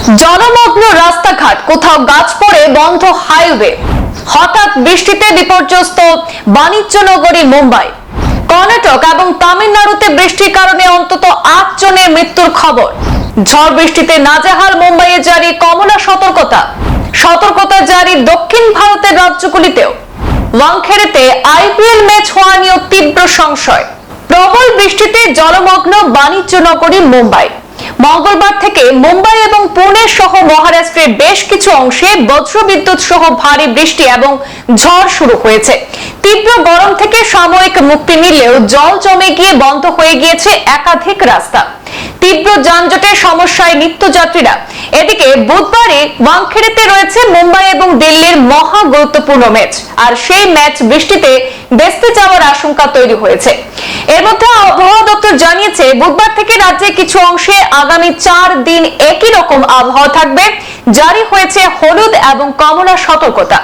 জলমগ্ন রাস্তাঘাট, কোথাও গাছ পড়ে বন্ধ হাইওয়ে। হঠাৎ বৃষ্টিতে বিপর্যস্ত বাণিজ্য নগরী মুম্বাই। কর্ণাটক এবং তামিলনাড়ুতে বৃষ্টির কারণে অন্তত 8 জনের মৃত্যুর খবর। ঝড় বৃষ্টিতে নাজেহাল মুম্বাইয়ে জারি কমলা সতর্কতা জারি দক্ষিণ ভারতের রাজ্যগুলিতেও। ওয়াংখেড়েতে আইপিএল ম্যাচ হওয়া নিয়ে তীব্র সংশয়। প্রবল বৃষ্টিতে জলমগ্ন বাণিজ্য নগরী মুম্বাই। মঙ্গলবার থেকে মুম্বাই এবং পুনে সহ মহারাষ্ট্রের বেশ কিছু অংশে বজ্রবিদ্যুৎ সহ ভারী বৃষ্টি এবং ঝড় শুরু হয়েছে। তীব্র গরম থেকে সাময়িক মুক্তি মিললেও জল জমে গিয়ে বন্ধ হয়ে গিয়েছে একাধিক রাস্তা। তীব্র যানজটের সমস্যায় নিত্যযাত্রীরা। এদিকে বুধবারে ওয়াংখেড়েতে রয়েছে মুম্বাই এবং দিল্লির মহা গুরুত্বপূর্ণ ম্যাচ, আর সেই ম্যাচ বৃষ্টিতে ভেস্তে যাওয়ার আশঙ্কা তৈরি হয়েছে। এর মধ্যে আবহাওয়া দপ্তর জানিয়েছে বুধবার থেকে রাজ্যের কিছু অংশে আগামী 4 দিন একই রকম আবহাওয়া থাকবে। জারি হয়েছে হলুদ এবং কমলা সতর্কতা।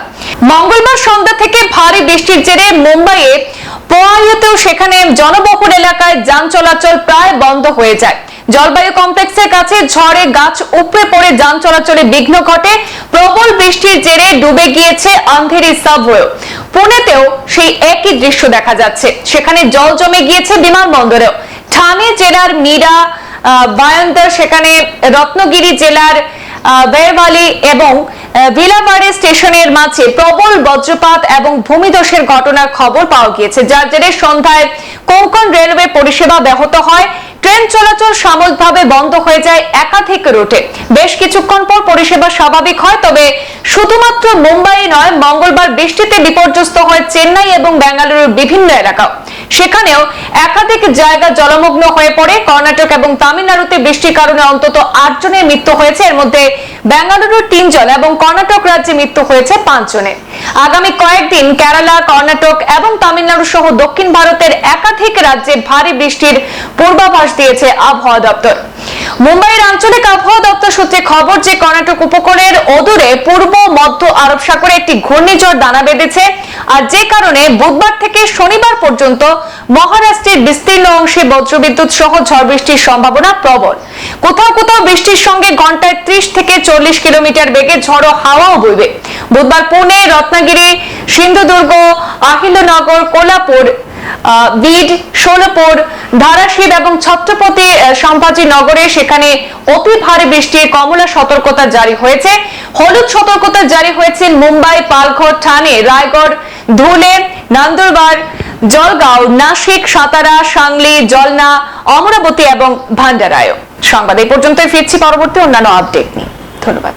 মঙ্গলবার সন্ধ্যা থেকে ভারী বৃষ্টির জেরে মুম্বাইয়ে পোয়াইতেও সেখানে জনবহুল এলাকায় যান চলাচল প্রায় বন্ধ হয়ে যায়। জলবায়ু কমপ্লেক্সের কাছে ঝড়ে গাছ উপড়ে পড়ে যান চলাচলে বিঘ্ন ঘটে। প্রবল বৃষ্টির জেরে ডুবে গিয়েছে আন্ধেরি সাবওয়ে। পুনেতেও সেই একই দৃশ্য দেখা যাচ্ছে, সেখানে জল জমে গিয়েছে বিমানবন্দরেও। ঠানে জেলার মীরা বায়ন্দর, সেখানে রত্নগিরি জেলার বেরওয়ালি এবং ভিলাবাড়ি স্টেশনের মাঝে প্রবল বজ্রপাত এবং ভূমিধসের ঘটনার খবর পাওয়া গিয়েছে, যার জেরে সন্ধ্যায় কোঙ্কণ রেলওয়ে পরিষেবা ব্যাহত হয়। ট্রেন চলাচল সাময়িকভাবে বন্ধ হয়ে যায় একাধিক রুটে। বেশ কিছুক্ষণ পর পরিষেবা স্বাভাবিক হয়। তবে শুধুমাত্র মুম্বাই নয়, মঙ্গলবার বৃষ্টিতে বিপর্যস্ত হয় চেন্নাই এবং বেঙ্গালুরুর বিভিন্ন এলাকাও। সেখানেও একাধিক জায়গা জলমগ্ন হয়ে পড়ে। কর্ণাটক এবং তামিলনাড়ুতে বৃষ্টির কারণে অন্তত 8 জনের মৃত্যু হয়েছে। এর মধ্যে বেঙ্গালুরুর 3 জন এবং কর্ণাটক রাজ্যে মৃত্যু হয়েছে 5 জনের। আগামী কয়েকদিন কেরালা, কর্ণাটক এবং তামিলনাড়ু সহ দক্ষিণ ভারতের একাধিক রাজ্যে ভারী বৃষ্টির পূর্বাভাস দিয়েছে আবহাওয়া দপ্তর। মুম্বাইয়ের আঞ্চলিক আবহাওয়া দপ্তর সূত্রে খবর যে কর্ণাটক উপকূলের অদূরে পূর্ব মধ্য আরব সাগরে একটি ঘূর্ণিঝড় দানা বেঁধেছে, আর যে কারণে বুধবার থেকে শনিবার পর্যন্ত মহারাষ্ট্রের বিস্তীর্ণ অংশে বজ্রবিদ্যুৎ সহ ঝড় বৃষ্টির সম্ভাবনা প্রবল। কোথাও কোথাও বৃষ্টির সঙ্গে ঘন্টায় 30 থেকে 40 কিলোমিটার বেগে ঝড়ো হাওয়াও বইবে। বুধবার পুনে, রত্নাগিরি, সিন্ধুদুর্গ, আহিলনগর, কোলাপুর, বিড, সোলপুর, ধারাশিব এবং ছত্রপতি সম্ভাজি নগরে সেখানে অতি ভারী বৃষ্টির কমলা সতর্কতা জারি হয়েছে। হলুদ সতর্কতা জারি হয়েছে মুম্বাই, পালঘর, ঠানে, রায়গড়, ধুলে, নন্দুরবার, জলগাঁও, নাসিক, সাতারা, সাংলি, জলনা, অমরাবতী এবং ভান্ডারায়ও। সংবাদ এই পর্যন্তই। ফিরছি পরবর্তী অন্যান্য আপডেট নিয়ে। ধন্যবাদ।